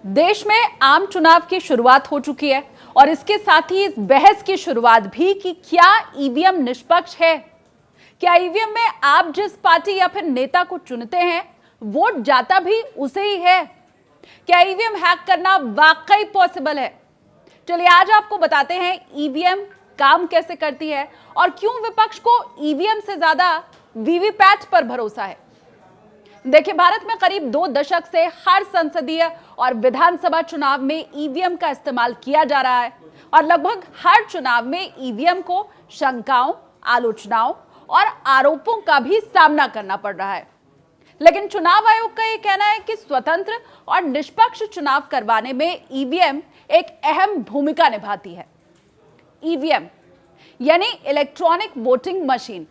देश में आम चुनाव की शुरुआत हो चुकी है और इसके साथ ही इस बहस की शुरुआत भी कि क्या ईवीएम निष्पक्ष है। क्या ईवीएम में आप जिस पार्टी या फिर नेता को चुनते हैं वोट जाता भी उसे ही है। क्या ईवीएम हैक करना वाकई पॉसिबल है। चलिए आज आपको बताते हैं ईवीएम काम कैसे करती है और क्यों विपक्ष को ईवीएम से ज्यादा वीवीपैट पर भरोसा है। देखिए, भारत में करीब 2 दशक से हर संसदीय और विधानसभा चुनाव में ईवीएम का इस्तेमाल किया जा रहा है और लगभग हर चुनाव में ईवीएम को शंकाओं, आलोचनाओं और आरोपों का भी सामना करना पड़ रहा है। लेकिन चुनाव आयोग का यह कहना है कि स्वतंत्र और निष्पक्ष चुनाव करवाने में ईवीएम एक अहम भूमिका निभाती है। ईवीएम यानी इलेक्ट्रॉनिक वोटिंग मशीन,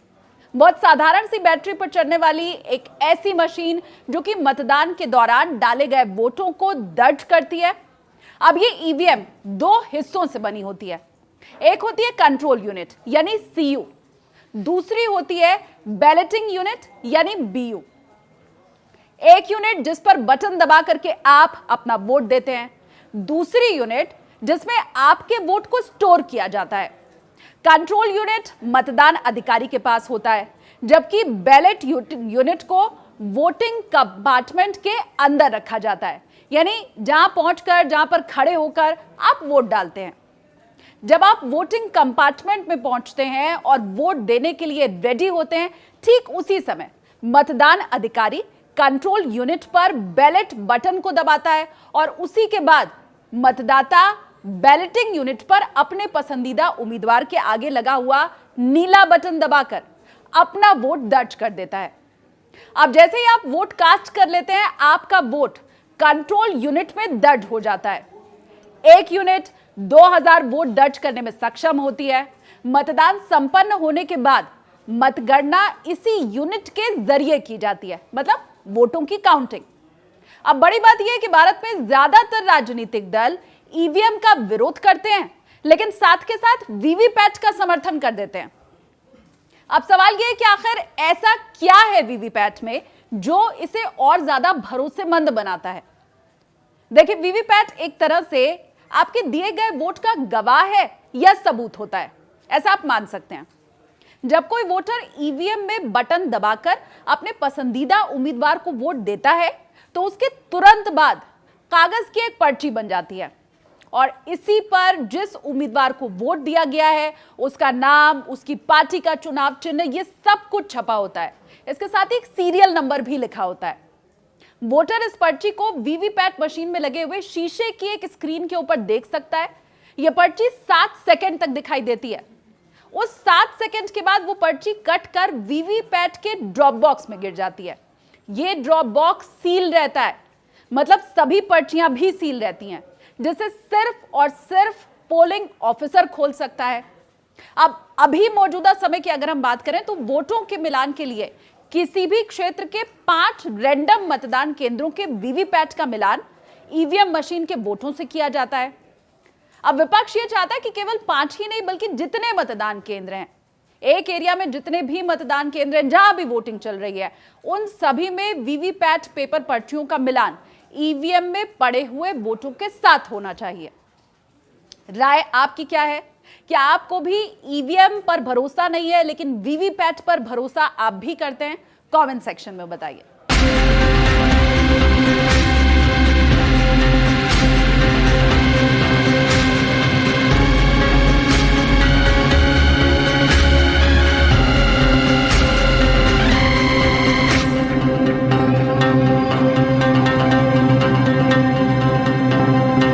बहुत साधारण सी बैटरी पर चलने वाली एक ऐसी मशीन जो कि मतदान के दौरान डाले गए वोटों को दर्ज करती है। अब ये ईवीएम 2 हिस्सों से बनी होती है। एक होती है कंट्रोल यूनिट यानी सीयू, दूसरी होती है बैलेटिंग यूनिट यानी बीयू। एक यूनिट जिस पर बटन दबा करके आप अपना वोट देते हैं, दूसरी यूनिट जिसमें आपके वोट को स्टोर किया जाता है। कंट्रोल यूनिट मतदान अधिकारी के पास होता है, जबकि बैलेट यूनिट को वोटिंग कंपार्टमेंट के अंदर रखा जाता है, यानी जहां पर खड़े होकर आप वोट डालते हैं। जब आप वोटिंग कंपार्टमेंट में पहुंचते हैं और वोट देने के लिए रेडी होते हैं, ठीक उसी समय मतदान अधिकारी कंट्रोल यूनिट पर बैलेट बटन को दबाता है और उसी के बाद मतदाता बैलेटिंग यूनिट पर अपने पसंदीदा उम्मीदवार के आगे लगा हुआ नीला बटन दबाकर अपना वोट दर्ज कर देता है। अब जैसे ही आप वोट कास्ट कर लेते हैं, आपका वोट कंट्रोल यूनिट में दर्ज हो जाता है। एक यूनिट 2000 वोट दर्ज करने में सक्षम होती है। मतदान संपन्न होने के बाद मतगणना इसी यूनिट के जरिए की जाती है, मतलब वोटों की काउंटिंग। अब बड़ी बात यह है कि भारत में ज्यादातर राजनीतिक दल ईवीएम का विरोध करते हैं, लेकिन साथ के साथ वीवीपैट का समर्थन कर देते हैं। अब सवाल यह है कि आखिर ऐसा क्या है वीवीपैट में जो इसे और ज्यादा भरोसेमंद बनाता है। देखिए, वीवीपैट एक तरह से आपके दिए गए वोट का गवाह है या सबूत होता है, ऐसा आप मान सकते हैं। जब कोई वोटर ईवीएम में बटन दबाकर अपने पसंदीदा उम्मीदवार को वोट देता है, तो उसके तुरंत बाद कागज की एक पर्ची बन जाती है और इसी पर जिस उम्मीदवार को वोट दिया गया है, उसका नाम, उसकी पार्टी का चुनाव चिन्ह, ये सब कुछ छपा होता है। इसके साथ ही एक सीरियल नंबर भी लिखा होता है। वोटर इस पर्ची को वीवीपैट मशीन में लगे हुए शीशे की एक स्क्रीन के ऊपर देख सकता है। यह पर्ची 7 सेकंड तक दिखाई देती है। उस 7 सेकंड के बाद वो पर्ची कट कर वीवीपैट के ड्रॉप बॉक्स में गिर जाती है। ये ड्रॉप बॉक्स सील रहता है, मतलब सभी पर्चियां भी सील रहती हैं, जिसे सिर्फ और सिर्फ पोलिंग ऑफिसर खोल सकता है। अब अभी मौजूदा समय की अगर हम बात करें तो वोटों के मिलान के लिए किसी भी क्षेत्र के 5 रैंडम मतदान केंद्रों के वीवीपैट का मिलान ईवीएम मशीन के वोटों से किया जाता है। अब विपक्ष ये चाहता है कि केवल 5 ही नहीं बल्कि जितने मतदान केंद्र हैं, एक एरिया में जितने भी मतदान केंद्र हैं जहां भी वोटिंग चल रही है, उन सभी में वीवीपैट पेपर पर्चियों का मिलान ईवीएम में पड़े हुए वोटों के साथ होना चाहिए। राय आपकी क्या है? क्या आपको भी ईवीएम पर भरोसा नहीं है लेकिन वीवीपैट पर भरोसा आप भी करते हैं? कमेंट सेक्शन में बताइए।